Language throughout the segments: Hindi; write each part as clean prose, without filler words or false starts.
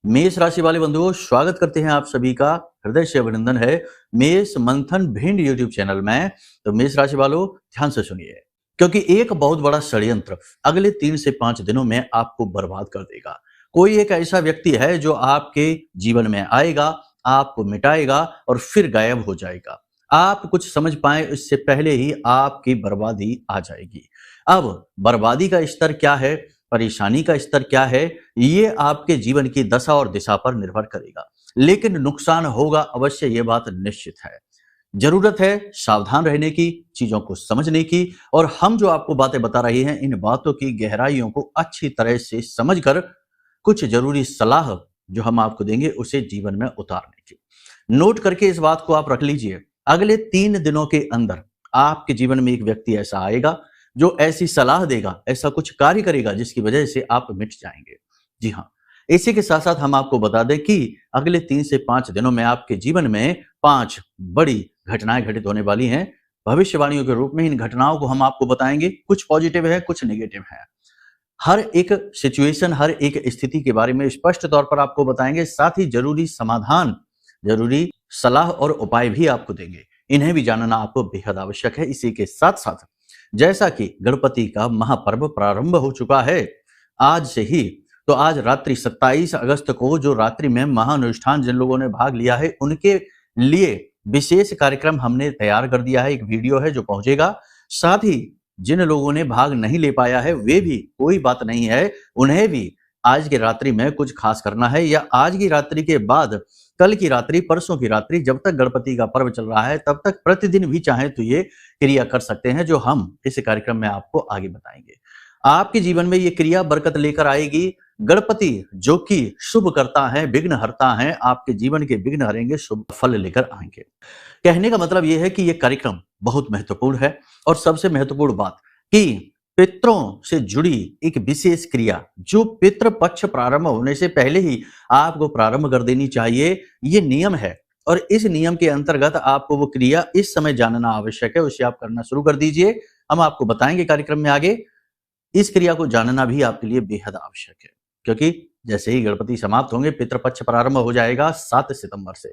मेष राशि वाले बंधुओं, स्वागत करते हैं आप सभी का। हृदय से अभिनंदन है मेष मंथन भिंड यूट्यूब चैनल में। तो मेष राशि वालों, ध्यान से सुनिए, क्योंकि एक बहुत बड़ा षड्यंत्र अगले 3 से 5 दिनों में आपको बर्बाद कर देगा। कोई एक ऐसा व्यक्ति है जो आपके जीवन में आएगा, आपको मिटाएगा और फिर गायब हो जाएगा। आप कुछ समझ पाए इससे पहले ही आपकी बर्बादी आ जाएगी। अब बर्बादी का स्तर क्या है, परेशानी का स्तर क्या है, ये आपके जीवन की दशा और दिशा पर निर्भर करेगा, लेकिन नुकसान होगा अवश्य, ये बात निश्चित है। जरूरत है सावधान रहने की, चीजों को समझने की, और हम जो आपको बातें बता रहे हैं इन बातों की गहराइयों को अच्छी तरह से समझकर कुछ जरूरी सलाह जो हम आपको देंगे उसे जीवन में उतारने की। नोट करके इस बात को आप रख लीजिए, अगले 3 दिनों के अंदर आपके जीवन में एक व्यक्ति ऐसा आएगा जो ऐसी सलाह देगा, ऐसा कुछ कार्य करेगा जिसकी वजह से आप मिट जाएंगे। जी हाँ, इसी के साथ साथ हम आपको बता दें कि अगले 3 से 5 दिनों में आपके जीवन में 5 बड़ी घटनाएं घटित होने वाली हैं। भविष्यवाणियों के रूप में इन घटनाओं को हम आपको बताएंगे, कुछ पॉजिटिव है, कुछ नेगेटिव है। हर एक सिचुएशन, हर एक स्थिति के बारे में स्पष्ट तौर पर आपको बताएंगे, साथ ही जरूरी समाधान, जरूरी सलाह और उपाय भी आपको देंगे। इन्हें भी जानना आपको बेहद आवश्यक है। इसी के साथ साथ जैसा कि गणपति का महापर्व प्रारंभ हो चुका है आज से ही, तो आज रात्रि 27 अगस्त को जो रात्रि में महाअनुष्ठान जिन लोगों ने भाग लिया है उनके लिए विशेष कार्यक्रम हमने तैयार कर दिया है। एक वीडियो है जो पहुंचेगा। साथ ही जिन लोगों ने भाग नहीं ले पाया है वे भी, कोई बात नहीं है, उन्हें भी आज की रात्रि में कुछ खास करना है, या आज की रात्रि के बाद कल की रात्रि, परसों की रात्रि, जब तक गणपति का पर्व चल रहा है तब तक प्रतिदिन भी चाहे तो ये क्रिया कर सकते हैं जो हम इस कार्यक्रम में आपको आगे बताएंगे। आपके जीवन में ये क्रिया बरकत लेकर आएगी। गणपति जो कि शुभ करता है, विघ्न हरता है, आपके जीवन के विघ्न हरेंगे, शुभ फल लेकर आएंगे। कहने का मतलब यह है कि यह कार्यक्रम बहुत महत्वपूर्ण है, और सबसे महत्वपूर्ण बात कि पितरों से जुड़ी एक विशेष क्रिया जो पितृ पक्ष प्रारंभ होने से पहले ही आपको प्रारंभ कर देनी चाहिए, ये नियम है। और इस नियम के अंतर्गत आपको वो क्रिया इस समय जानना आवश्यक है, उसे आप करना शुरू कर दीजिए। हम आपको बताएंगे कार्यक्रम में आगे। इस क्रिया को जानना भी आपके लिए बेहद आवश्यक है, क्योंकि जैसे ही गणपति समाप्त होंगे पितृपक्ष प्रारंभ हो जाएगा 7 सितंबर से,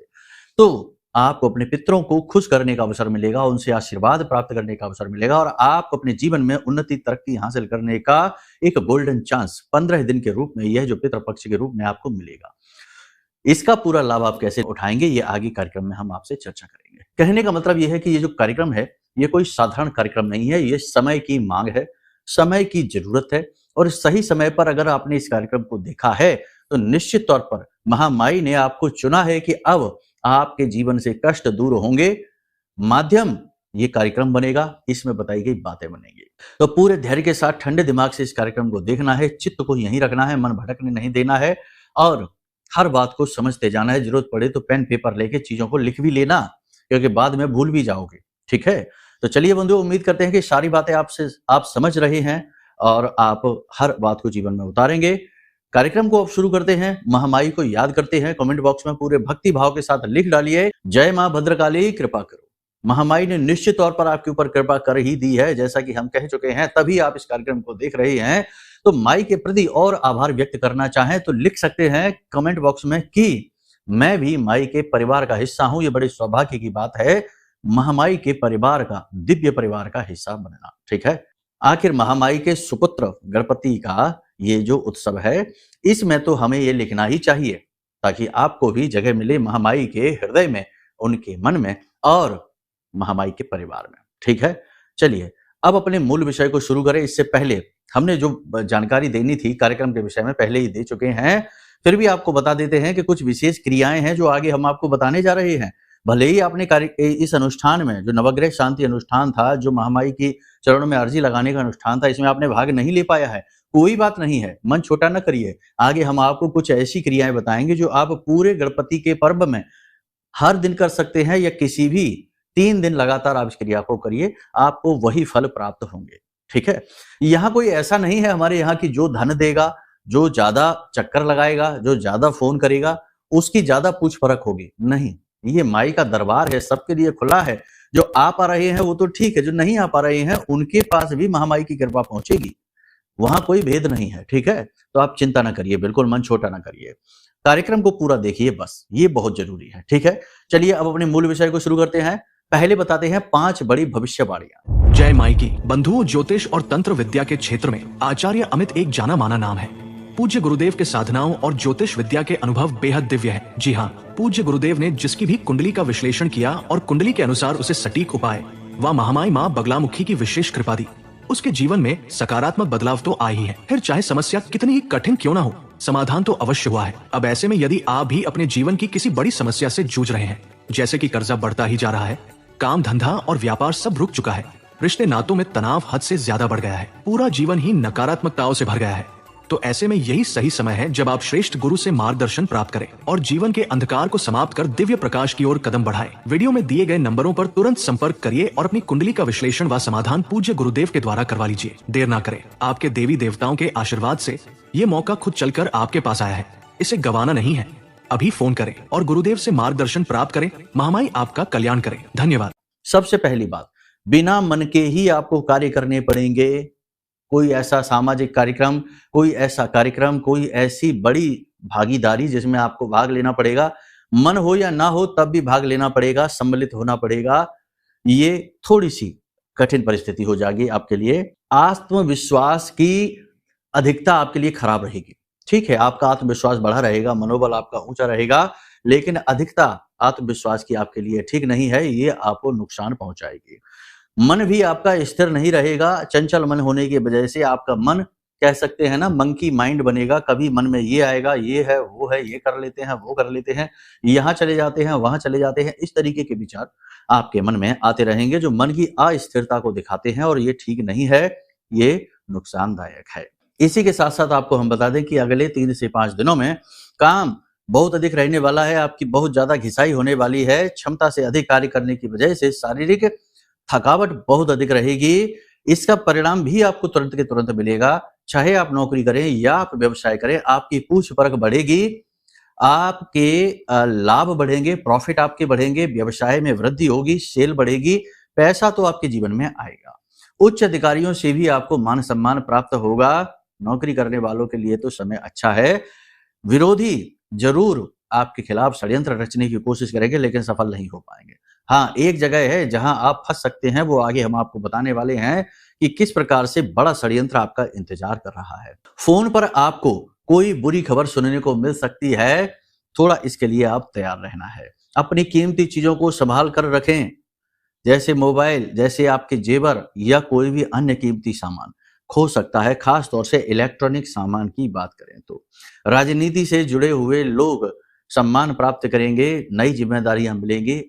तो आपको अपने पितरों को खुश करने का अवसर मिलेगा, उनसे आशीर्वाद प्राप्त करने का अवसर मिलेगा, और आप अपने जीवन में उन्नति, तरक्की हासिल करने का एक गोल्डन चांस 15 दिन के रूप में, यह जो पितृपक्ष के रूप में आपको मिलेगा। इसका पूरा लाभ आप कैसे उठाएंगे ये आगे कार्यक्रम में हम आपसे चर्चा करेंगे। कहने का मतलब यह है कि ये जो कार्यक्रम है ये कोई साधारण कार्यक्रम नहीं है, ये समय की मांग है, समय की जरूरत है, और सही समय पर अगर आपने इस कार्यक्रम को देखा है तो निश्चित तौर पर महामाई ने आपको चुना है कि अब आपके जीवन से कष्ट दूर होंगे। माध्यम ये कार्यक्रम बनेगा, इसमें बताई गई बातें बनेंगी। तो पूरे धैर्य के साथ ठंडे दिमाग से इस कार्यक्रम को देखना है, चित्त को यहीं रखना है, मन भटकने नहीं देना है, और हर बात को समझते जाना है। जरूरत पड़े तो पेन पेपर लेके चीजों को लिख भी लेना, क्योंकि बाद में भूल भी जाओगे। ठीक है, तो चलिए बंधुओं, उम्मीद करते हैं कि सारी बातें आप समझ रहे हैं और आप हर बात को जीवन में उतारेंगे। कार्यक्रम को अब शुरू करते हैं, महामाई को याद करते हैं। कमेंट बॉक्स में पूरे भक्ति भाव के साथ लिख डालिए, जय मां भद्रकाली कृपा करो। महामाई ने निश्चित तौर पर आपके ऊपर कृपा कर ही दी है, जैसा कि हम कह चुके हैं, तभी आप इस कार्यक्रम को देख रहे हैं। तो माई के प्रति और आभार व्यक्त करना चाहें तो लिख सकते हैं कमेंट बॉक्स में कि मैं भी माई के परिवार का हिस्सा हूं। ये बड़े सौभाग्य की बात है, महामाई के परिवार का, दिव्य परिवार का हिस्सा बनना। ठीक है, आखिर महामाई के सुपुत्र गणपति का ये जो उत्सव है, इसमें तो हमें ये लिखना ही चाहिए ताकि आपको भी जगह मिले महामाई के हृदय में, उनके मन में और महामाई के परिवार में। ठीक है, चलिए अब अपने मूल विषय को शुरू करें। इससे पहले हमने जो जानकारी देनी थी कार्यक्रम के विषय में पहले ही दे चुके हैं, फिर भी आपको बता देते हैं कि कुछ विशेष क्रियाएं हैं जो आगे हम आपको बताने जा रहे हैं। भले ही आपने इस अनुष्ठान में, जो नवग्रह शांति अनुष्ठान था, जो महामाई की चरणों में अर्जी लगाने का अनुष्ठान था, इसमें आपने भाग नहीं ले पाया है, कोई बात नहीं है, मन छोटा न करिए। आगे हम आपको कुछ ऐसी क्रियाएं बताएंगे जो आप पूरे गणपति के पर्व में हर दिन कर सकते हैं, या किसी भी 3 दिन लगातार आप इस क्रिया को करिए, आपको वही फल प्राप्त होंगे। ठीक है, यहाँ कोई ऐसा नहीं है हमारे यहाँ की जो धन देगा, जो ज्यादा चक्कर लगाएगा, जो ज्यादा फोन करेगा उसकी ज्यादा पूछ परख होगी। नहीं, ये माई का दरबार है, सबके लिए खुला है। जो आ पा रहे हैं वो तो ठीक है, जो नहीं आ पा रहे हैं उनके पास भी महामाई की कृपा पहुंचेगी, वहां कोई भेद नहीं है। ठीक है, तो आप चिंता ना करिए, बिल्कुल मन छोटा ना करिए। कार्यक्रम को पूरा देखिए, बस ये बहुत जरूरी है। ठीक है, चलिए अब अपने मूल विषय को शुरू करते हैं। पहले बताते हैं 5 बड़ी भविष्यवाणियां। जय माइकी बंधुओं, ज्योतिष और तंत्र विद्या के क्षेत्र में आचार्य अमित एक जाना माना नाम है। पूज्य गुरुदेव के साधनाओं और ज्योतिष विद्या के अनुभव बेहद दिव्य है। जी हाँ, पूज्य गुरुदेव ने जिसकी भी कुंडली का विश्लेषण किया और कुंडली के अनुसार उसे सटीक उपाय व महामाई माँ बगलामुखी की विशेष कृपा दी, उसके जीवन में सकारात्मक बदलाव तो आ ही है। फिर चाहे समस्या कितनी ही कठिन क्यों ना हो, समाधान तो अवश्य हुआ है। अब ऐसे में यदि आप भी अपने जीवन की किसी बड़ी समस्या से जूझ रहे हैं, जैसे कि कर्जा बढ़ता ही जा रहा है, काम धंधा और व्यापार सब रुक चुका है, रिश्ते नातों में तनाव हद से ज्यादा बढ़ गया है, पूरा जीवन ही नकारात्मकताओं से भर गया है, तो ऐसे में यही सही समय है जब आप श्रेष्ठ गुरु से मार्गदर्शन प्राप्त करें और जीवन के अंधकार को समाप्त कर दिव्य प्रकाश की ओर कदम बढ़ाएं। वीडियो में दिए गए नंबरों पर तुरंत संपर्क करिए और अपनी कुंडली का विश्लेषण व समाधान पूज्य गुरुदेव के द्वारा करवा लीजिए। देर ना करें, आपके देवी देवताओं के आशीर्वाद से ये मौका खुद चलकर आपके पास आया है, इसे गंवाना नहीं है। अभी फोन करें और गुरुदेव से मार्गदर्शन प्राप्त करें। महामाई आपका कल्याण करें। धन्यवाद। सबसे पहली बात, बिना मन के ही आपको कार्य करने पड़ेंगे। कोई ऐसा सामाजिक कार्यक्रम, कोई ऐसा कार्यक्रम, कोई ऐसी बड़ी भागीदारी जिसमें आपको भाग लेना पड़ेगा, मन हो या ना हो तब भी भाग लेना पड़ेगा, सम्मिलित होना पड़ेगा, ये थोड़ी सी कठिन परिस्थिति हो जाएगी आपके लिए। आत्मविश्वास की अधिकता आपके लिए खराब रहेगी। ठीक है, आपका आत्मविश्वास बढ़ा रहेगा, मनोबल आपका ऊंचा रहेगा, लेकिन अधिकता आत्मविश्वास की आपके लिए ठीक नहीं है, ये आपको नुकसान पहुंचाएगी। मन भी आपका स्थिर नहीं रहेगा। चंचल मन होने की वजह से आपका मन, कह सकते हैं ना, मंकी माइंड बनेगा। कभी मन में ये आएगा, ये है, वो है, ये कर लेते हैं, वो कर लेते हैं, यहाँ चले जाते हैं, वहां चले जाते हैं, इस तरीके के विचार आपके मन में आते रहेंगे जो मन की अस्थिरता को दिखाते हैं, और ये ठीक नहीं है, ये नुकसानदायक है। इसी के साथ साथ आपको हम बता दें कि अगले 3 से 5 दिनों में काम बहुत अधिक रहने वाला है, आपकी बहुत ज्यादा घिसाई होने वाली है। क्षमता से अधिक कार्य करने की वजह से शारीरिक थकावट बहुत अधिक रहेगी। इसका परिणाम भी आपको तुरंत के तुरंत मिलेगा। चाहे आप नौकरी करें या आप व्यवसाय करें, आपकी पूछ परख बढ़ेगी, आपके लाभ बढ़ेंगे, प्रॉफिट आपके बढ़ेंगे, व्यवसाय में वृद्धि होगी, सेल बढ़ेगी, पैसा तो आपके जीवन में आएगा। उच्च अधिकारियों से भी आपको मान सम्मान प्राप्त होगा। नौकरी करने वालों के लिए तो समय अच्छा है। विरोधी जरूर आपके खिलाफ षड्यंत्र रचने की कोशिश करेंगे, लेकिन सफल नहीं हो पाएंगे। हाँ, एक जगह है जहां आप फंस सकते हैं, वो आगे हम आपको बताने वाले हैं कि किस प्रकार से बड़ा षड्यंत्र आपका इंतजार कर रहा है। फोन पर आपको कोई बुरी खबर सुनने को मिल सकती है, थोड़ा इसके लिए आप तैयार रहना है। अपनी कीमती चीजों को संभाल कर रखें, जैसे मोबाइल, जैसे आपके जेवर या कोई भी अन्य कीमती सामान खो सकता है। खास तौर से इलेक्ट्रॉनिक सामान की बात करें तो राजनीति से जुड़े हुए लोग सम्मान प्राप्त करेंगे, नई जिम्मेदारियां मिलेंगी,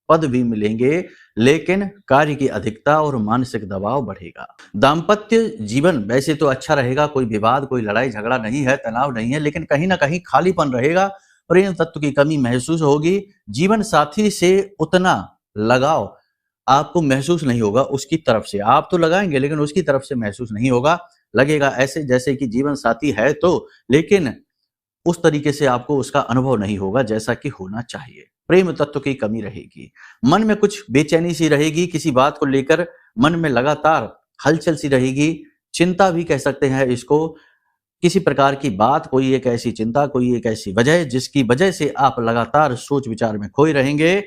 पद भी मिलेंगे, लेकिन कार्य की अधिकता और मानसिक दबाव बढ़ेगा। दाम्पत्य जीवन वैसे तो अच्छा रहेगा, कोई विवाद, कोई लड़ाई झगड़ा नहीं है, तनाव नहीं है, लेकिन कहीं ना कहीं खालीपन रहेगा, प्रेम तत्व की कमी महसूस होगी। जीवन साथी से उतना लगाव आपको महसूस नहीं होगा, उसकी तरफ से आप तो लगाएंगे लेकिन उसकी तरफ से महसूस नहीं होगा। लगेगा ऐसे जैसे कि जीवन साथी है तो, लेकिन उस तरीके से आपको उसका अनुभव नहीं होगा जैसा कि होना चाहिए। प्रेम तत्व की कमी रहेगी, मन में कुछ बेचैनी सी रहेगी, किसी बात को लेकर मन में लगातार हलचल सी रहेगी, चिंता भी कह सकते हैं इसको। किसी प्रकार की बात, कोई एक ऐसी चिंता, कोई एक ऐसी वजह जिसकी वजह से आप लगातार सोच विचार में खोए रहेंगे।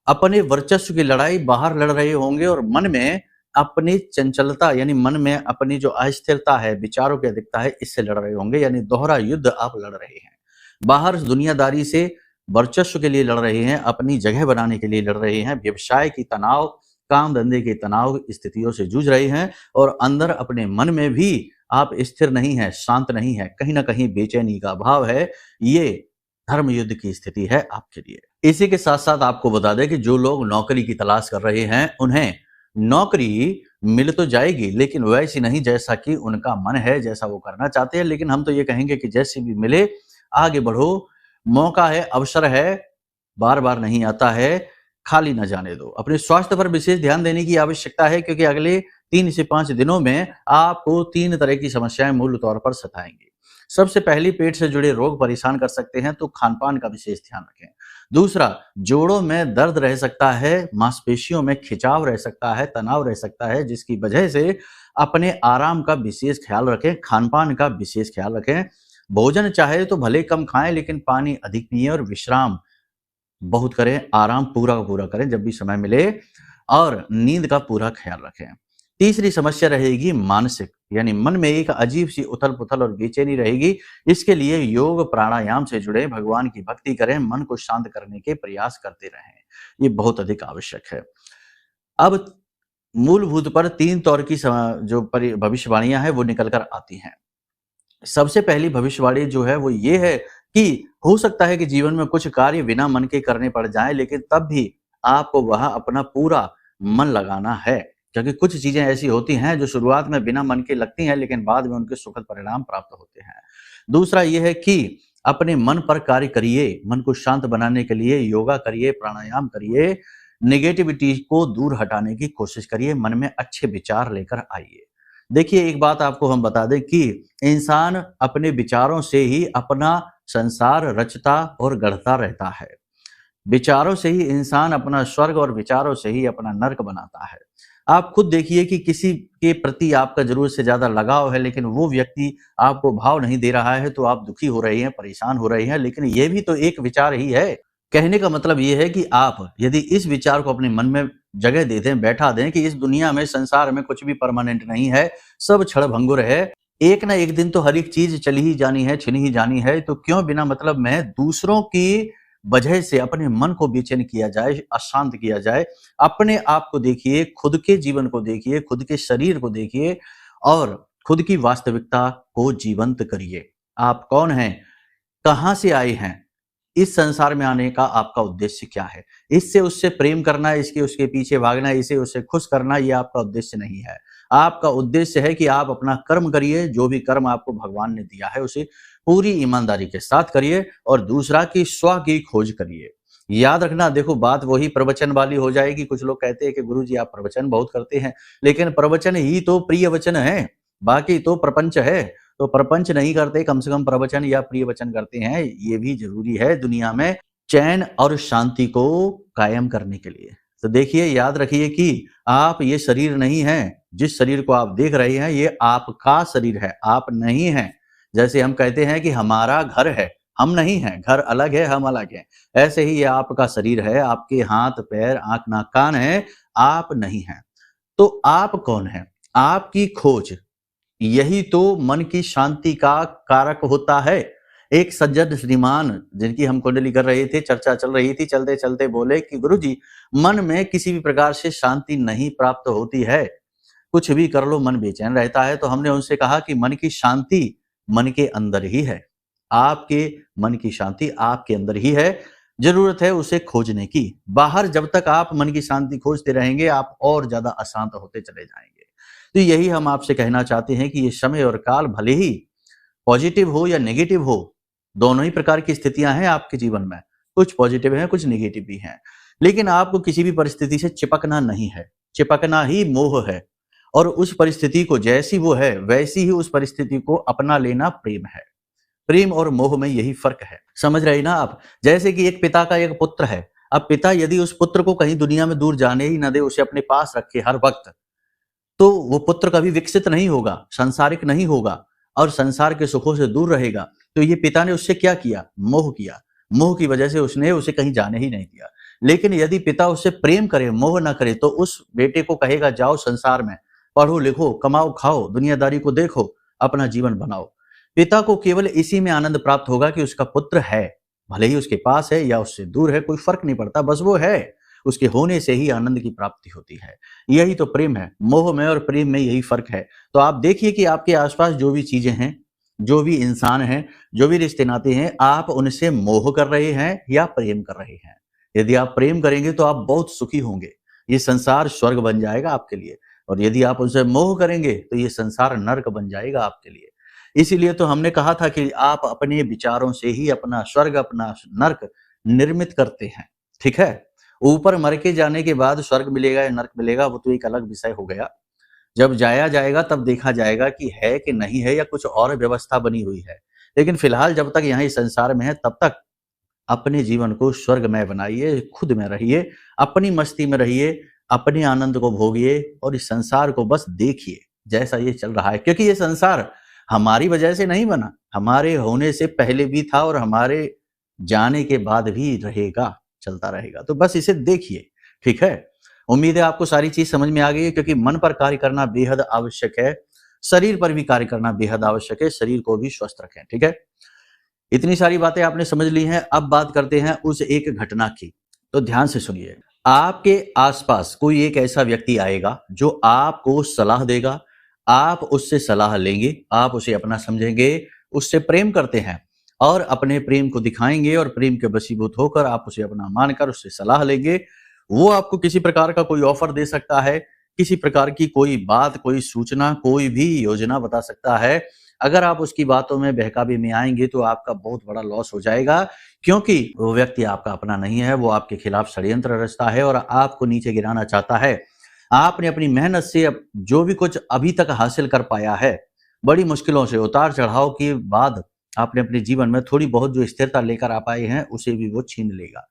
अपने वर्चस्व की लड़ाई बाहर लड़ रहे होंगे और मन में अपनी चंचलता, यानी मन में अपनी जो अस्थिरता है, विचारों की अधिकता है, इससे लड़ रहे होंगे, यानी दोहरा युद्ध आप लड़ रहे हैं। बाहर दुनियादारी से वर्चस्व के लिए लड़ रहे हैं, अपनी जगह बनाने के लिए लड़ रहे हैं, व्यवसाय की तनाव, काम धंधे के तनाव स्थितियों से जूझ रहे हैं, और अंदर अपने मन में भी आप स्थिर नहीं है, शांत नहीं है, कहीं ना कहीं बेचैनी का भाव है। ये धर्म युद्ध की स्थिति है आपके लिए। इसी के साथ साथ आपको बता दें कि जो लोग नौकरी की तलाश कर रहे हैं, उन्हें नौकरी मिल तो जाएगी, लेकिन वैसी नहीं जैसा कि उनका मन है, जैसा वो करना चाहते हैं। लेकिन हम तो ये कहेंगे कि जैसी भी मिले आगे बढ़ो, मौका है, अवसर है, बार बार नहीं आता है, खाली न जाने दो। अपने स्वास्थ्य पर विशेष ध्यान देने की आवश्यकता है, क्योंकि अगले 3 से 5 दिनों में आपको 3 तरह की समस्याएं मूल तौर पर सताएंगी। सबसे पहली, पेट से जुड़े रोग परेशान कर सकते हैं, तो खान पान का विशेष ध्यान रखें। दूसरा, जोड़ों में दर्द रह सकता है, मांसपेशियों में खिंचाव रह सकता है, तनाव रह सकता है, जिसकी वजह से अपने आराम का विशेष ख्याल रखें, खान पान का विशेष ख्याल रखें। भोजन चाहे तो भले कम खाएं, लेकिन पानी अधिक पिएं और विश्राम बहुत करें, आराम पूरा का पूरा करें जब भी समय मिले, और नींद का पूरा ख्याल रखें। तीसरी समस्या रहेगी मानसिक, यानी मन में एक अजीब सी उथल पुथल और बेचैनी रहेगी। इसके लिए योग प्राणायाम से जुड़े, भगवान की भक्ति करें, मन को शांत करने के प्रयास करते रहें, ये बहुत अधिक आवश्यक है। अब मूलभूत पर तीन तौर की जो भविष्यवाणियां हैं वो निकल कर आती हैं। सबसे पहली भविष्यवाणी जो है वो ये है कि हो सकता है कि जीवन में कुछ कार्य बिना मन के करने पड़ जाएं, लेकिन तब भी आपको वहां अपना पूरा मन लगाना है, क्योंकि कुछ चीजें ऐसी होती हैं जो शुरुआत में बिना मन के लगती हैं, लेकिन बाद में उनके सुखद परिणाम प्राप्त होते हैं। दूसरा ये है कि अपने मन पर कार्य करिए, मन को शांत बनाने के लिए योगा करिए, प्राणायाम करिए, नेगेटिविटी को दूर हटाने की कोशिश करिए, मन में अच्छे विचार लेकर आइए। देखिए, एक बात आपको हम बता दें कि इंसान अपने विचारों से ही अपना संसार रचता और गढ़ता रहता है। विचारों से ही इंसान अपना स्वर्ग और विचारों से ही अपना नर्क बनाता है। आप खुद देखिए कि किसी के प्रति आपका जरूरत से ज्यादा लगाव है, लेकिन वो व्यक्ति आपको भाव नहीं दे रहा है, तो आप दुखी हो रहे हैं, परेशान हो रहे हैं, लेकिन ये भी तो एक विचार ही है। कहने का मतलब ये है कि आप यदि इस विचार को अपने मन में जगह दे दें, बैठा दें कि इस दुनिया में, संसार में कुछ भी परमानेंट नहीं है, सब क्षण भंगुर है, एक ना एक दिन तो हर एक चीज चली ही जानी है, छिन ही जानी है, तो क्यों बिना मतलब में दूसरों की वजह से अपने मन को बेचैन किया जाए, अशांत किया जाए। अपने आप को देखिए, खुद के जीवन को देखिए, खुद के शरीर को देखिए और खुद की वास्तविकता को जीवंत करिए। आप कौन हैं, कहां से आए हैं, इस संसार में आने का आपका उद्देश्य क्या है। इससे उससे प्रेम करना, इसके उसके पीछे भागना, इसे उससे खुश करना, ये आपका उद्देश्य नहीं है। आपका उद्देश्य है कि आप अपना कर्म करिए, जो भी कर्म आपको भगवान ने दिया है उसे पूरी ईमानदारी के साथ करिए, और दूसरा कि स्व की खोज करिए। याद रखना, देखो बात वही प्रवचन वाली हो जाएगी। कुछ लोग कहते हैं कि गुरुजी आप प्रवचन बहुत करते हैं, लेकिन प्रवचन ही तो प्रिय वचन है, बाकी तो प्रपंच है। तो प्रपंच नहीं करते, कम से कम प्रवचन या प्रिय वचन करते हैं, ये भी जरूरी है दुनिया में चैन और शांति को कायम करने के लिए। तो देखिए, याद रखिए कि आप ये शरीर नहीं है, जिस शरीर को आप देख रहे हैं ये आपका शरीर है, आप नहीं हैं। जैसे हम कहते हैं कि हमारा घर है, हम नहीं हैं, घर अलग है, हम अलग हैं, ऐसे ही ये आपका शरीर है, आपके हाथ पैर आंख नाक कान है, आप नहीं हैं। तो आप कौन है, आपकी खोज, यही तो मन की शांति का कारक होता है। एक सज्जन श्रीमान जिनकी हम कुंडली कर रहे थे, चर्चा चल रही थी, चलते चलते बोले कि गुरुजी मन में किसी भी प्रकार से शांति नहीं प्राप्त होती है, कुछ भी कर लो मन बेचैन रहता है। तो हमने उनसे कहा कि मन की शांति मन के अंदर ही है, आपके मन की शांति आपके अंदर ही है, जरूरत है उसे खोजने की। बाहर जब तक आप मन की शांति खोजते रहेंगे, आप और ज्यादा अशांत होते चले जाएंगे। तो यही हम आपसे कहना चाहते हैं कि ये समय और काल भले ही पॉजिटिव हो या नेगेटिव हो, दोनों ही प्रकार की स्थितियां हैं आपके जीवन में, कुछ पॉजिटिव हैं, कुछ नेगेटिव भी हैं, लेकिन आपको किसी भी परिस्थिति से चिपकना नहीं है। चिपकना ही मोह है, और उस परिस्थिति को जैसी वो है वैसी ही उस परिस्थिति को अपना लेना प्रेम है। प्रेम और मोह में यही फर्क है, समझ रहे ना आप। जैसे कि एक पिता का एक पुत्र है, अब पिता यदि उस पुत्र को कहीं दुनिया में दूर जाने ही न दे, उसे अपने पास रखे हर वक्त, तो वो पुत्र कभी विकसित नहीं होगा, संसारिक नहीं होगा, और संसार के सुखों से दूर रहेगा। तो ये पिता ने उससे क्या किया, मोह किया। मोह की वजह से उसने उसे कहीं जाने ही नहीं दिया। लेकिन यदि पिता उससे प्रेम करे, मोह ना करे, तो उस बेटे को कहेगा जाओ संसार में पढ़ो लिखो, कमाओ खाओ, दुनियादारी को देखो, अपना जीवन बनाओ। पिता को केवल इसी में आनंद प्राप्त होगा कि उसका पुत्र है, भले ही उसके पास है या उससे दूर है, कोई फर्क नहीं पड़ता, बस वो है, उसके होने से ही आनंद की प्राप्ति होती है। यही तो प्रेम है, मोह में और प्रेम में यही फर्क है। तो आप देखिए कि आपके आसपास जो भी चीजें हैं, जो भी इंसान हैं, जो भी रिश्ते नाते हैं, आप उनसे मोह कर रहे हैं या प्रेम कर रहे हैं। यदि आप प्रेम करेंगे तो आप बहुत सुखी होंगे, ये संसार स्वर्ग बन जाएगा आपके लिए, और यदि आप उनसे मोह करेंगे तो ये संसार नर्क बन जाएगा आपके लिए। इसीलिए तो हमने कहा था कि आप अपने विचारों से ही अपना स्वर्ग, अपना नर्क निर्मित करते हैं, ठीक है। ऊपर मर के जाने के बाद स्वर्ग मिलेगा या नर्क मिलेगा, वो तो एक अलग विषय हो गया। जब जाया जाएगा तब देखा जाएगा कि है कि नहीं है, या कुछ और व्यवस्था बनी हुई है। लेकिन फिलहाल जब तक यहाँ इस संसार में है, तब तक अपने जीवन को स्वर्गमय बनाइए, खुद में रहिए, अपनी मस्ती में रहिए, अपने आनंद को भोगिए, और इस संसार को बस देखिए जैसा ये चल रहा है। क्योंकि ये संसार हमारी वजह से नहीं बना, हमारे होने से पहले भी था और हमारे जाने के बाद भी रहेगा, चलता रहेगा। तो बस इसे देखिए, ठीक है? उम्मीद है आपको सारी चीज़ समझ में आ गई है, क्योंकि मन पर कार्य करना बेहद आवश्यक है, शरीर पर भी कार्य करना बेहद आवश्यक है, शरीर को भी स्वस्थ रखें, ठीक है? इतनी सारी बातें आपने समझ ली हैं, अब बात करते हैं उस एक घटना की। तो ध्यान से सुनिए। आपके आसपास कोई एक ऐसा व्यक्ति आएगा जो आपको सलाह देगा, आप उससे सलाह लेंगे, आप उसे अपना समझेंगे, उससे प्रेम करते हैं और अपने प्रेम को दिखाएंगे और प्रेम के वशीभूत होकर आप उसे अपना मानकर उससे सलाह लेंगे। वो आपको किसी प्रकार का कोई ऑफर दे सकता है, किसी प्रकार की कोई बात, कोई सूचना, कोई भी योजना बता सकता है। अगर आप उसकी बातों में बहकावे में आएंगे तो आपका बहुत बड़ा लॉस हो जाएगा, क्योंकि वो व्यक्ति आपका अपना नहीं है, वो आपके खिलाफ षड्यंत्र रचता है और आपको नीचे गिराना चाहता है। आपने अपनी मेहनत से अब जो भी कुछ अभी तक हासिल कर पाया है, बड़ी मुश्किलों से उतार चढ़ाव के बाद आपने अपने जीवन में थोड़ी बहुत जो स्थिरता लेकर आ पाए हैं, उसे भी वो छीन लेगा,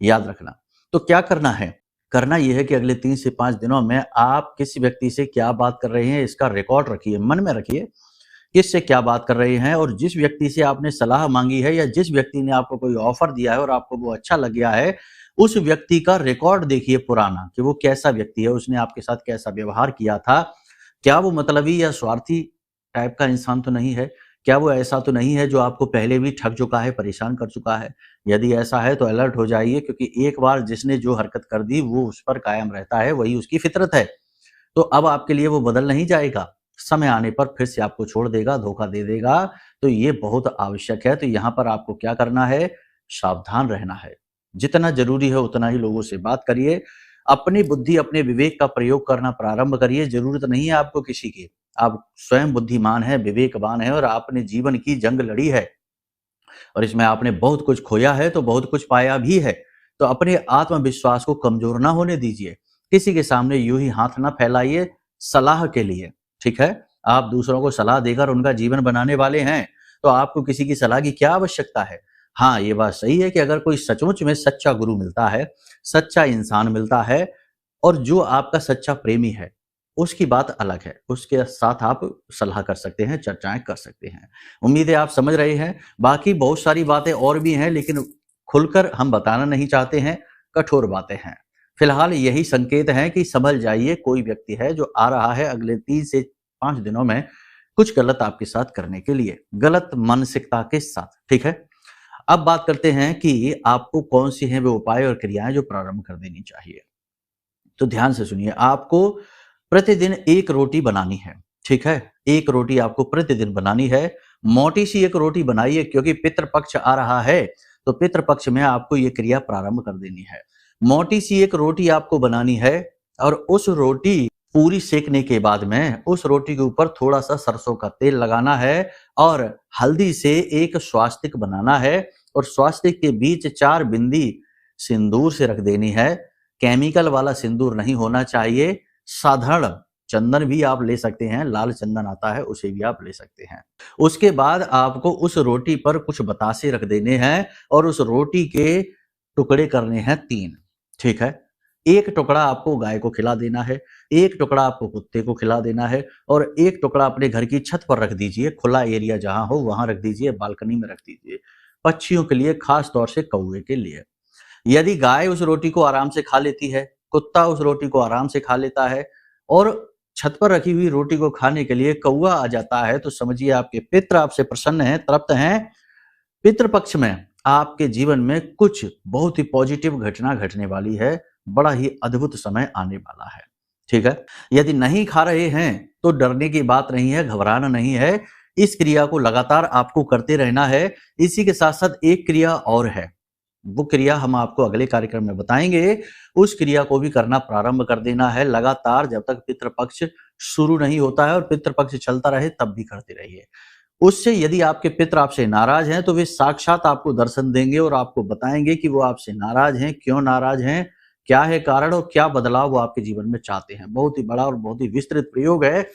याद रखना। तो क्या करना है? करना यह है कि अगले 3 से 5 दिनों में आप किस व्यक्ति से क्या बात कर रहे हैं, इसका रिकॉर्ड रखिए, मन में रखिए, किससे क्या बात कर रहे हैं, और जिस व्यक्ति से आपने सलाह मांगी है या जिस व्यक्ति ने आपको कोई ऑफर दिया है और आपको वो अच्छा लग गया है, उस व्यक्ति का रिकॉर्ड देखिए पुराना, कि वो कैसा व्यक्ति है, उसने आपके साथ कैसा व्यवहार किया था। क्या वो मतलबी या स्वार्थी टाइप का इंसान तो नहीं है? क्या वो ऐसा तो नहीं है जो आपको पहले भी ठग चुका है, परेशान कर चुका है? यदि ऐसा है तो अलर्ट हो जाइए, क्योंकि एक बार जिसने जो हरकत कर दी वो उस पर कायम रहता है, वही उसकी फितरत है। तो अब आपके लिए वो बदल नहीं जाएगा, समय आने पर फिर से आपको छोड़ देगा, धोखा दे देगा। तो ये बहुत आवश्यक है। तो यहाँ पर आपको क्या करना है? सावधान रहना है। जितना ज़रूरी है उतना ही लोगों से बात करिए। अपनी बुद्धि, अपने विवेक का प्रयोग करना प्रारंभ करिए। ज़रूरत नहीं है आपको किसी की। आप स्वयं बुद्धिमान हैं, विवेकवान हैं और आपने जीवन की जंग लड़ी है और इसमें आपने बहुत कुछ खोया है तो बहुत कुछ पाया भी है। तो अपने आत्मविश्वास को कमज़ोर ना होने दीजिए। किसी के सामने यूँ ही हाथ ना फैलाइए सलाह के लिए, ठीक है? आप दूसरों को सलाह देकर उनका जीवन बनाने वाले हैं, तो आपको किसी की सलाह की क्या आवश्यकता है? हाँ, ये बात सही है कि अगर कोई सचमुच में सच्चा गुरु मिलता है, सच्चा इंसान मिलता है और जो आपका सच्चा प्रेमी है, उसकी बात अलग है। उसके साथ आप सलाह कर सकते हैं, चर्चाएँ कर सकते हैं। उम्मीद है आप समझ रहे हैं। बाकी बहुत सारी बातें और भी हैं, लेकिन खुलकर हम बताना नहीं चाहते हैं, कठोर बातें हैं। फिलहाल यही संकेत हैं कि संभल जाइए, कोई व्यक्ति है जो आ रहा है अगले 3 से 5 दिनों में कुछ गलत आपके साथ करने के लिए, गलत मानसिकता के साथ, ठीक है? अब बात करते हैं कि आपको कौन-सी हैं वो उपाय और क्रियाएँ जो प्रारंभ कर देनी चाहिए। तो ध्यान से सुनिए, आपको प्रतिदिन 1 रोटी बनानी है, ठीक है? 1 रोटी आपको प्रतिदिन बनानी है। मोटी-सी 1 रोटी बनाइए, क्योंकि पितृ पक्ष आ रहा है, तो पितृ पक्ष में आपको ये क्रिया प्रारंभ कर देनी है। मोटी-सी 1 रोटी आपको बनानी है और उस रोटी पूरी सेकने के बाद में उस रोटी के ऊपर थोड़ा-सा सरसों का तेल लगाना है और हल्दी से एक स्वास्तिक बनाना है और स्वास्तिक के बीच 4 बिंदी सिंदूर से रख देनी है। केमिकल वाला सिंदूर नहीं होना चाहिए, साधारण चंदन भी आप ले सकते हैं, लाल चंदन आता है उसे भी आप ले सकते हैं। उसके बाद आपको उस रोटी पर कुछ बतासे रख देने हैं और उस रोटी के टुकड़े करने हैं 3, ठीक है? 1 टुकड़ा आपको गाय को खिला देना है, 1 टुकड़ा आपको कुत्ते को खिला देना है और 1 टुकड़ा अपने घर की छत पर रख दीजिए, खुला एरिया जहाँ हो वहाँ रख दीजिए, बालकनी में रख दीजिए। पक्षियों के लिए, खास तौर से कौवे के लिए। यदि गाय उस रोटी को आराम से खा लेती है, कुत्ता उस रोटी को आराम से खा लेता है और छत पर रखी हुई रोटी को खाने के लिए कौवा आ जाता है, तो समझिए आपके पितृ आपसे प्रसन्न हैं, तृप्त हैं। पितृ पक्ष में आपके जीवन में कुछ बहुत ही पॉजिटिव घटना घटने वाली है, बड़ा ही अद्भुत समय आने वाला है, ठीक है? यदि नहीं खा रहे हैं तो डरने की बात नहीं है, घबराना नहीं है। इस क्रिया को लगातार आपको करते रहना है। इसी के साथ-साथ एक क्रिया और है, वो क्रिया हम आपको अगले कार्यक्रम में बताएँगे। उस क्रिया को भी करना प्रारंभ कर देना है लगातार, जब तक पितृ पक्ष शुरू नहीं होता है और पितृ पक्ष चलता रहे तब भी करते रहिए। उससे यदि आपके पितृ आपसे नाराज़ हैं, तो वे साक्षात आपको दर्शन देंगे और आपको बताएँगे कि वो आपसे नाराज़ हैं, क्यों नाराज़ हैं, क्या है कारण और क्या बदलाव वो आपके जीवन में चाहते हैं। बहुत ही बड़ा और बहुत ही विस्तृत प्रयोग है,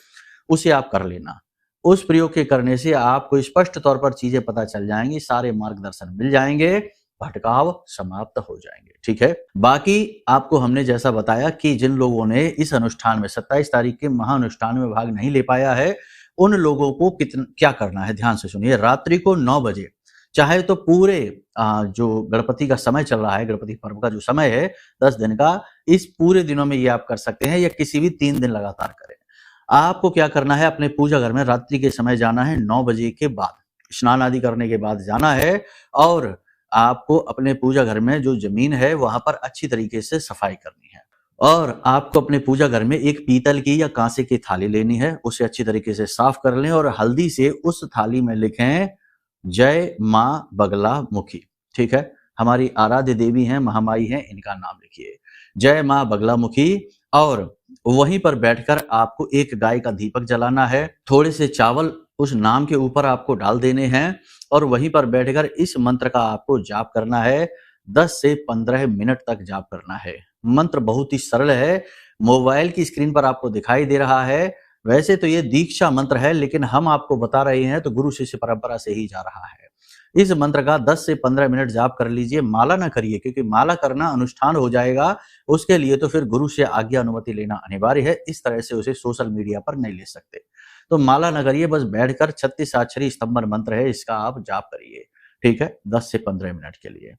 उसे आप कर लेना। उस प्रयोग के करने से आपको स्पष्ट तौर पर चीज़ें पता चल जाएँगी, सारे मार्गदर्शन मिल जाएँगे, भटकाव समाप्त हो जाएँगे, ठीक है? बाकी आपको हमने जैसा बताया कि जिन लोगों ने इस अनुष्ठान में 27 तारीख के महाअनुष्ठान में भाग नहीं ले पाया है, उन लोगों को क्या करना है, ध्यान से सुनिए। रात्रि को 9 बजे, चाहे तो पूरे जो गणपति का समय चल रहा है, गणपति पर्व का जो समय है 10 दिन का, इस पूरे दिनों में ये आप कर सकते हैं, या किसी भी 3 दिन लगातार करें। आपको क्या करना है, अपने पूजा घर में रात्रि के समय जाना है, 9 बजे के बाद, स्नान आदि करने के बाद जाना है, और आपको अपने पूजा घर में जो जमीन है वहां पर अच्छी तरीके से सफाई करनी है, और आपको अपने पूजा घर में एक पीतल की या कांसे की थाली लेनी है, उसे अच्छी तरीके से साफ कर लें, और हल्दी से उस थाली में लिखें जय माँ बगला मुखी। ठीक है, हमारी आराध्य देवी हैं, महामाई हैं, इनका नाम लिखिए, जय माँ बगला मुखी। और वहीं पर बैठकर आपको एक गाय का दीपक जलाना है, थोड़े से चावल उस नाम के ऊपर आपको डाल देने हैं, और वहीं पर बैठकर इस मंत्र का आपको जाप करना है। 10 से 15 मिनट तक जाप करना है। मंत्र बहुत ही सरल है, मोबाइल की स्क्रीन पर आपको दिखाई दे रहा है। वैसे तो ये दीक्षा मंत्र है, लेकिन हम आपको बता रहे हैं तो गुरु शिष्य परंपरा से ही जा रहा है। इस मंत्र का 10 से 15 मिनट जाप कर लीजिए। माला ना करिए, क्योंकि माला करना अनुष्ठान हो जाएगा, उसके लिए तो फिर गुरु से आज्ञा अनुमति लेना अनिवार्य है। इस तरह से उसे सोशल मीडिया पर नहीं ले सकते, तो माला ना करिए, बस बैठकर 36 अक्षरी स्तंभन मंत्र है, इसका आप जाप करिए। ठीक है, 10 से 15 मिनट के लिए।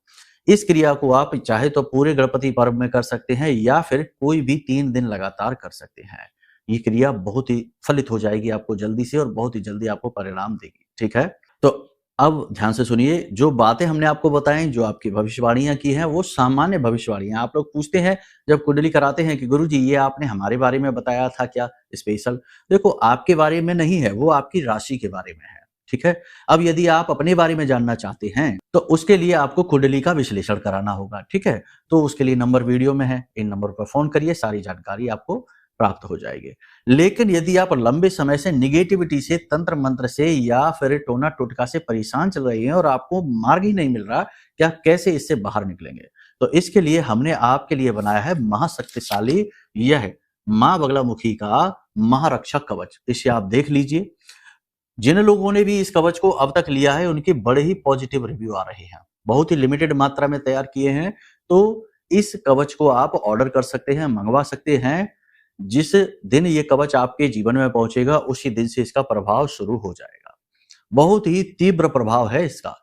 इस क्रिया को आप चाहे तो पूरे गणपति पर्व में कर सकते हैं, या फिर कोई भी 3 दिन लगातार कर सकते हैं। ये क्रिया बहुत ही फलित हो जाएगी आपको जल्दी से, और बहुत ही जल्दी आपको परिणाम देगी। ठीक है, तो अब ध्यान से सुनिए, जो बातें हमने आपको बताई, जो आपकी भविष्यवाणियां की हैं, वो सामान्य भविष्यवाणियां। आप लोग पूछते हैं जब कुंडली कराते हैं कि गुरुजी ये आपने हमारे बारे में बताया था क्या स्पेशल? देखो, आपके बारे में नहीं है, वो आपकी राशि के बारे में है। ठीक है, अब यदि आप अपने बारे में जानना चाहते हैं तो उसके लिए आपको कुंडली का विश्लेषण कराना होगा। ठीक है, तो उसके लिए नंबर वीडियो में है, इन नंबर पर फोन करिए, सारी जानकारी आपको प्राप्त हो जाएगी। लेकिन यदि आप लंबे समय से निगेटिविटी से, तंत्र मंत्र से, या फिर टोना टोटका से परेशान चल रही हैं और आपको मार्ग ही नहीं मिल रहा, क्या कैसे इससे बाहर निकलेंगे, तो इसके लिए हमने आपके लिए बनाया है महाशक्तिशाली यह माँ बगलामुखी का महारक्षक कवच। इसे आप देख लीजिए। जिन लोगों ने भी इस कवच को अब तक लिया है, उनके बड़े ही पॉजिटिव रिव्यू आ रहे हैं। बहुत ही लिमिटेड मात्रा में तैयार किए हैं, तो इस कवच को आप ऑर्डर कर सकते हैं, मंगवा सकते हैं। जिस दिन ये कवच आपके जीवन में पहुंचेगा, उसी दिन से इसका प्रभाव शुरू हो जाएगा। बहुत ही तीव्र प्रभाव है इसका,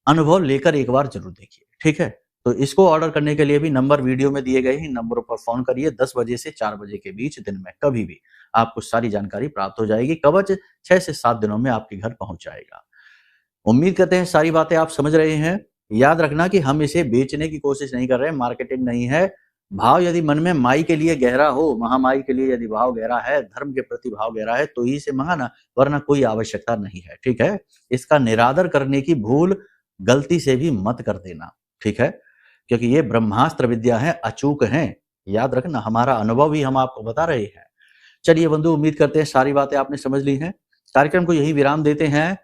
अनुभव लेकर एक बार जरूर देखिए। ठीक है, तो इसको ऑर्डर करने के लिए भी नंबर वीडियो में दिए गए हैं, नंबरों पर फोन करिए। 10 बजे से 4 बजे के बीच दिन में कभी भी आपको सारी जानकारी प्राप्त हो जाएगी। कवच 6 से 7 दिनों में आपके घर पहुंच जाएगा। उम्मीद करते हैं सारी बातें आप समझ रहे हैं। याद रखना कि हम इसे बेचने की कोशिश नहीं कर रहे हैं, मार्केटिंग नहीं है। भाव यदि मन में माई के लिए गहरा हो, महामाई के लिए यदि भाव गहरा है, धर्म के प्रति भाव गहरा है, तो ही इसे मंगाना, वरना कोई आवश्यकता नहीं है। ठीक है, इसका निरादर करने की भूल गलती से भी मत कर देना। ठीक है, क्योंकि ये ब्रह्मास्त्र विद्या है, अचूक है। याद रखना, हमारा अनुभव ही हम आपको बता रहे हैं। चलिए बंधु, उम्मीद करते हैं सारी बातें आपने समझ ली हैं। कार्यक्रम को यही विराम देते हैं।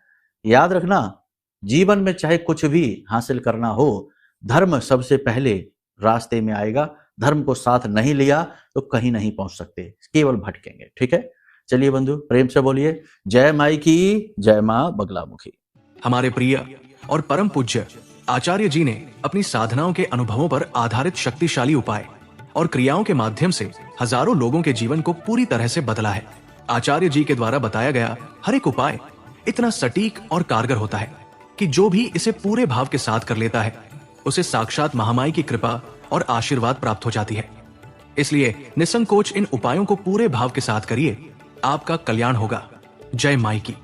याद रखना, जीवन में चाहे कुछ भी हासिल करना हो, धर्म सबसे पहले रास्ते में आएगा। धर्म को साथ नहीं लिया तो कहीं नहीं पहुंच सकते, केवल भटकेंगे। ठीक है, चलिए बंधु, प्रेम से बोलिए जय माई की, जय मां बगलामुखी। हमारे प्रिय और परम पूज्य आचार्य जी ने अपनी साधनाओं के अनुभवों पर आधारित शक्तिशाली उपाय और क्रियाओं के माध्यम से हजारों लोगों के जीवन को पूरी तरह से बदला है। आचार्य जी के द्वारा बताया गया हर एक उपाय इतना सटीक और कारगर होता है कि जो भी इसे पूरे भाव के साथ कर लेता है, उसे साक्षात महामाई की कृपा और आशीर्वाद प्राप्त हो जाती है। इसलिए निसंकोच इन उपायों को पूरे भाव के साथ करिए, आपका कल्याण होगा। जय माई की।